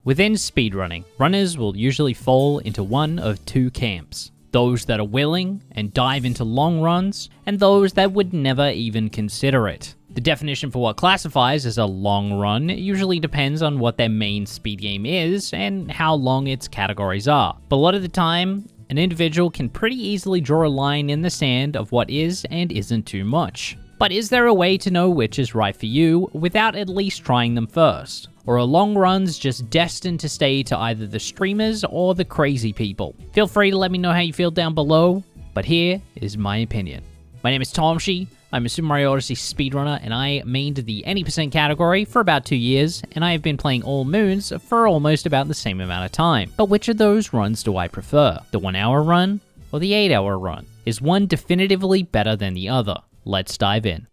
Within speedrunning, runners will usually fall into one of two camps. Those that are willing and dive into long runs, and those that would never even consider it. The definition for what classifies as a long run usually depends on what their main speed game is and how long its categories are. But a lot of the time, an individual can pretty easily draw a line in the sand of what is and isn't too much. But is there a way to know which is right for you without at least trying them first? Or are long runs just destined to stay to either the streamers or the crazy people? Feel free to let me know how you feel down below, but here is my opinion. My name is Tomshi, I'm a Super Mario Odyssey speedrunner, and I mained the any percent category for about 2 years, and I have been playing all moons for almost about the same amount of time. But which of those runs do I prefer? The 1 hour run or the 8 hour run? Is one definitively better than the other? Let's dive in.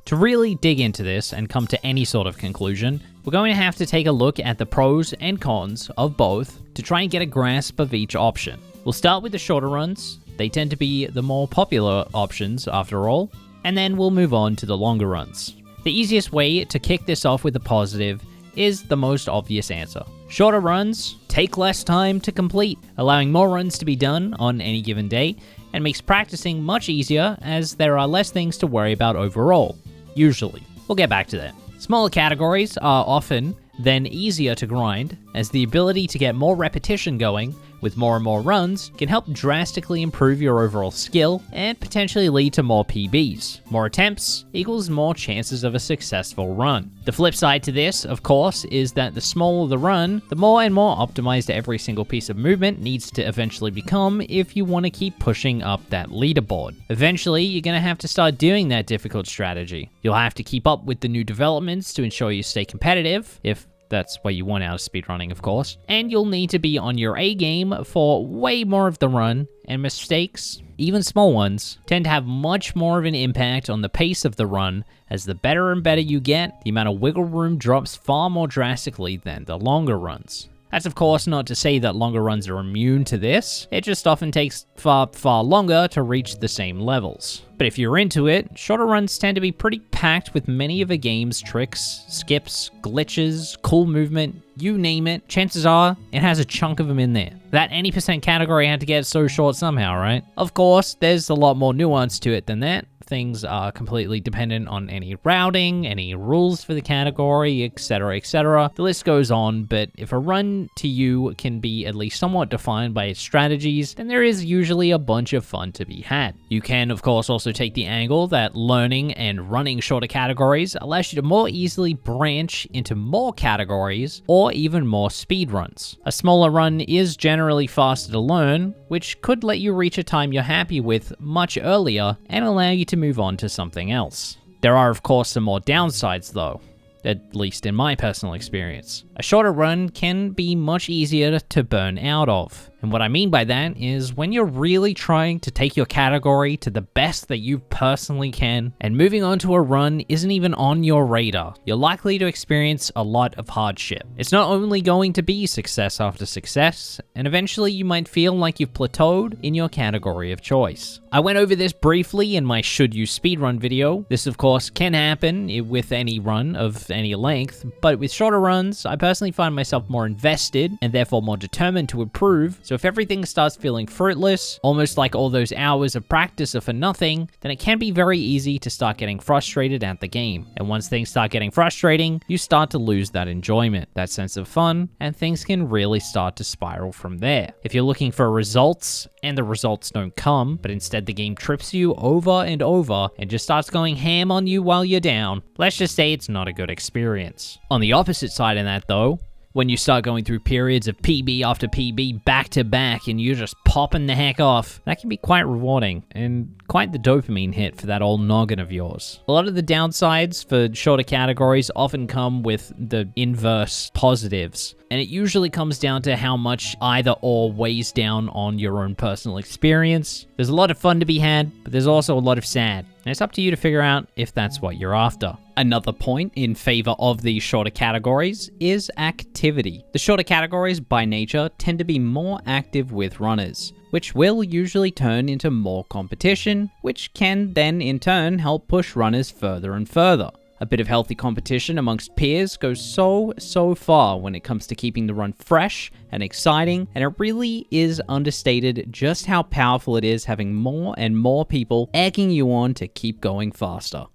To really dig into this and come to any sort of conclusion, we're going to have to take a look at the pros and cons of both to try and get a grasp of each option. We'll start with the shorter runs. They tend to be the more popular options after all, and then we'll move on to the longer runs. The easiest way to kick this off with a positive is the most obvious answer. Shorter runs take less time to complete, allowing more runs to be done on any given day, and makes practicing much easier as there are less things to worry about overall. Usually. We'll get back to that. Smaller categories are often then easier to grind, as the ability to get more repetition going with more and more runs can help drastically improve your overall skill and potentially lead to more PBs. More attempts equals more chances of a successful run. The flip side to this, of course, is that the smaller the run, the more and more optimized every single piece of movement needs to eventually become if you want to keep pushing up that leaderboard. Eventually, you're going to have to start doing that difficult strategy. You'll have to keep up with the new developments to ensure you stay competitive, if that's what you want out of speedrunning, of course. And you'll need to be on your A game for way more of the run, and mistakes, even small ones, tend to have much more of an impact on the pace of the run, as the better and better you get, the amount of wiggle room drops far more drastically than the longer runs. That's of course not to say that longer runs are immune to this, it just often takes far longer to reach the same levels. But if you're into it, shorter runs tend to be pretty packed with many of a game's tricks, skips, glitches, cool movement, you name it. Chances are, it has a chunk of them in there. That any percent category had to get so short somehow, right? Of course, there's a lot more nuance to it than that. Things are completely dependent on any routing, any rules for the category, etc, etc. The list goes on, but if a run to you can be at least somewhat defined by its strategies, then there is usually a bunch of fun to be had. You can, of course, also take the angle that learning and running shorter categories allows you to more easily branch into more categories or even more speedruns. A smaller run is generally faster to learn, which could let you reach a time you're happy with much earlier and allow you to move on to something else. There are of course some more downsides though, at least in my personal experience. A shorter run can be much easier to burn out of. And what I mean by that is when you're really trying to take your category to the best that you personally can, and moving on to a run isn't even on your radar, you're likely to experience a lot of hardship. It's not only going to be success after success, and eventually you might feel like you've plateaued in your category of choice. I went over this briefly in my Should You Speedrun video. This of course can happen with any run of any length, but with shorter runs, I personally find myself more invested and therefore more determined to improve. So if everything starts feeling fruitless, almost like all those hours of practice are for nothing, then it can be very easy to start getting frustrated at the game. And once things start getting frustrating, you start to lose that enjoyment, that sense of fun, and things can really start to spiral from there. If you're looking for results, and the results don't come, but instead the game trips you over and over and just starts going ham on you while you're down, let's just say it's not a good experience. On the opposite side of that though, when you start going through periods of PB after PB back to back and you're just popping the heck off, that can be quite rewarding and quite the dopamine hit for that old noggin of yours. A lot of the downsides for shorter categories often come with the inverse positives, and it usually comes down to how much either or weighs down on your own personal experience. There's a lot of fun to be had, but there's also a lot of sad, and it's up to you to figure out if that's what you're after. Another point in favor of these shorter categories is activity. The shorter categories by nature tend to be more active with runners, which will usually turn into more competition, which can then in turn help push runners further and further. A bit of healthy competition amongst peers goes so far when it comes to keeping the run fresh and exciting, and it really is understated just how powerful it is having more and more people egging you on to keep going faster.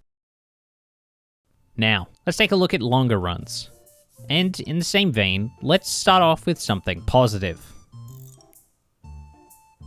Now, let's take a look at longer runs. And in the same vein, let's start off with something positive.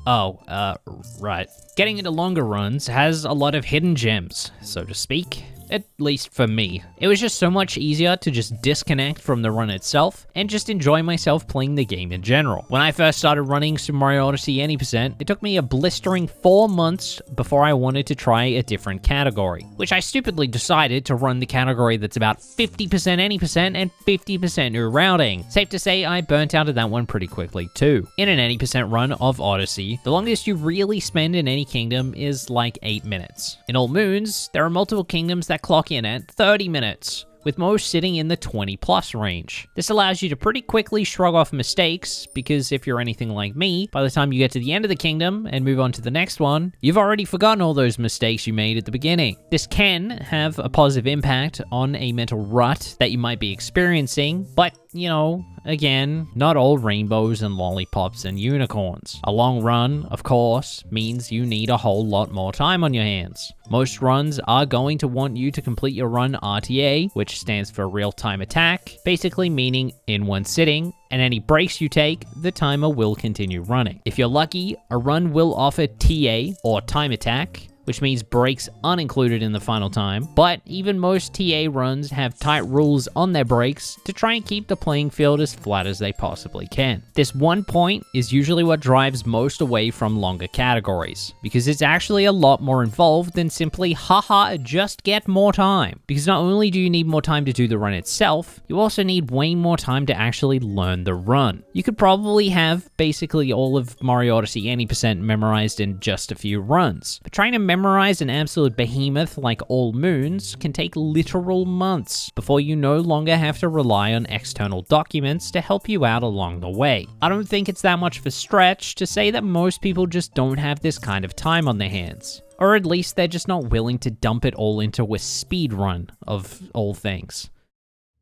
Right. Getting into longer runs has a lot of hidden gems, so to speak. At least for me. It was just so much easier to just disconnect from the run itself and just enjoy myself playing the game in general. When I first started running Super Mario Odyssey any %, it took me a blistering 4 months before I wanted to try a different category, which I stupidly decided to run the category that's about 50% any % and 50% new routing. Safe to say I burnt out of that one pretty quickly too. In an any % run of Odyssey, the longest you really spend in any kingdom is like 8 minutes. In All Moons, there are multiple kingdoms that clock in at 30 minutes, with most sitting in the 20+ range. This allows you to pretty quickly shrug off mistakes, because if you're anything like me, by the time you get to the end of the kingdom and move on to the next one, you've already forgotten all those mistakes you made at the beginning. This can have a positive impact on a mental rut that you might be experiencing, but you know, again, not all rainbows and lollipops and unicorns. A long run, of course, means you need a whole lot more time on your hands. Most runs are going to want you to complete your run RTA, which stands for real-time attack, basically meaning in one sitting, and any breaks you take, the timer will continue running. If you're lucky, a run will offer TA, or time attack, which means breaks unincluded in the final time, but even most TA runs have tight rules on their breaks to try and keep the playing field as flat as they possibly can. This one point is usually what drives most away from longer categories, because it's actually a lot more involved than simply, haha, just get more time. Because not only do you need more time to do the run itself, you also need way more time to actually learn the run. You could probably have basically all of Mario Odyssey any % memorized in just a few runs, but trying to memorize an absolute behemoth like All Moons can take literal months before you no longer have to rely on external documents to help you out along the way. I don't think it's that much of a stretch to say that most people just don't have this kind of time on their hands. Or at least they're just not willing to dump it all into a speedrun, of all things.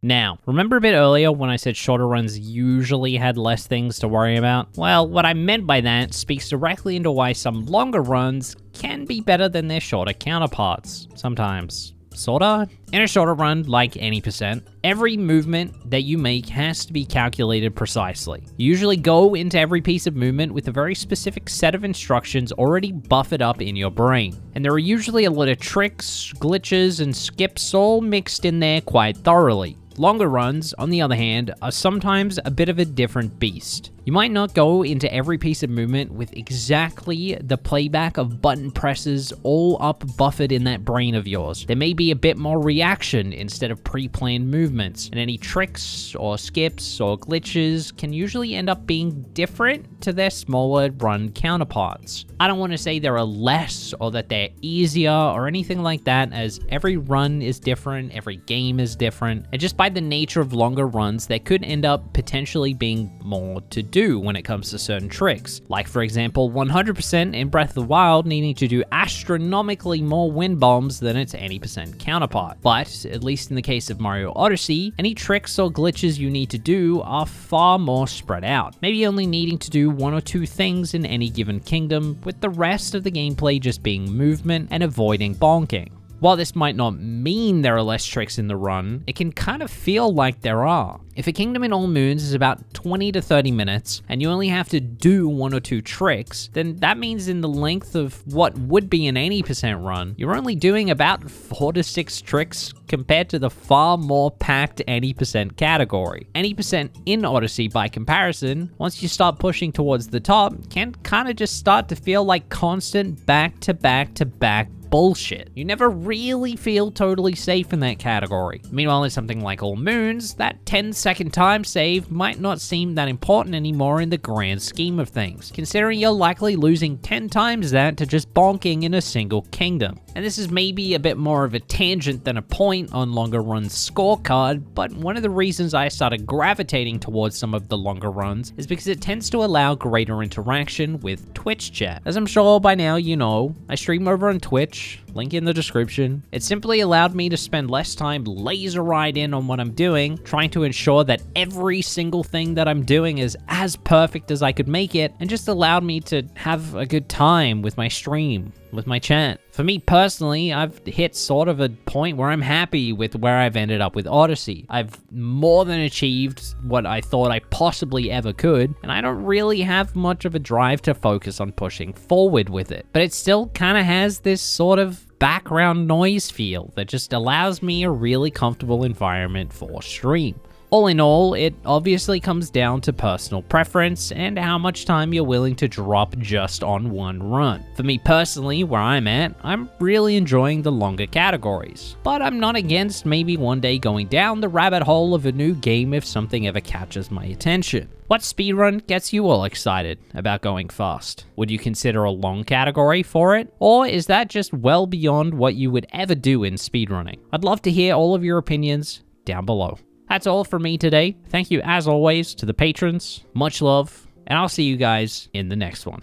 Now, remember a bit earlier when I said shorter runs usually had less things to worry about? Well, what I meant by that speaks directly into why some longer runs can be better than their shorter counterparts. Sometimes. Sorta? In a shorter run, like any %, every movement that you make has to be calculated precisely. You usually go into every piece of movement with a very specific set of instructions already buffered up in your brain. And there are usually a lot of tricks, glitches, and skips all mixed in there quite thoroughly. Longer runs, on the other hand, are sometimes a bit of a different beast. You might not go into every piece of movement with exactly the playback of button presses all up buffered in that brain of yours. There may be a bit more reaction instead of pre-planned movements, and any tricks or skips or glitches can usually end up being different to their smaller run counterparts. I don't want to say there are less or that they're easier or anything like that, as every run is different, every game is different, and just by the nature of longer runs, there could end up potentially being more to do when it comes to certain tricks. Like for example, 100% in Breath of the Wild needing to do astronomically more wind bombs than its any % counterpart. But, at least in the case of Mario Odyssey, any tricks or glitches you need to do are far more spread out. Maybe only needing to do 1 or 2 things in any given kingdom, with the rest of the gameplay just being movement and avoiding bonking. While this might not mean there are less tricks in the run, it can kind of feel like there are. If a kingdom in All Moons is about 20 to 30 minutes, and you only have to do 1 or 2 tricks, then that means in the length of what would be an 80% run, you're only doing about 4 to 6 tricks compared to the far more packed 80% category. 80% in Odyssey, by comparison, once you start pushing towards the top, can kind of just start to feel like constant back-to-back-to-back bullshit. You never really feel totally safe in that category. Meanwhile, in something like All Moons, that 10-second time save might not seem that important anymore in the grand scheme of things, considering you're likely losing 10 times that to just bonking in a single kingdom. And this is maybe a bit more of a tangent than a point on longer runs scorecard, but one of the reasons I started gravitating towards some of the longer runs is because it tends to allow greater interaction with Twitch chat. As I'm sure by now you know, I stream over on Twitch, link in the description. It simply allowed me to spend less time laser-eyed in on what I'm doing, trying to ensure that every single thing that I'm doing is as perfect as I could make it, and just allowed me to have a good time with my stream, with my chat. For me personally, I've hit sort of a point where I'm happy with where I've ended up with Odyssey. I've more than achieved what I thought I possibly ever could, and I don't really have much of a drive to focus on pushing forward with it. But it still kind of has this sort of background noise feel that just allows me a really comfortable environment for stream. All in all, it obviously comes down to personal preference and how much time you're willing to drop just on one run. For me personally, where I'm at, I'm really enjoying the longer categories, but I'm not against maybe one day going down the rabbit hole of a new game if something ever catches my attention. What speedrun gets you all excited about going fast? Would you consider a long category for it? Or is that just well beyond what you would ever do in speedrunning? I'd love to hear all of your opinions down below. That's all from me today. Thank you as always to the patrons. Much love, and I'll see you guys in the next one.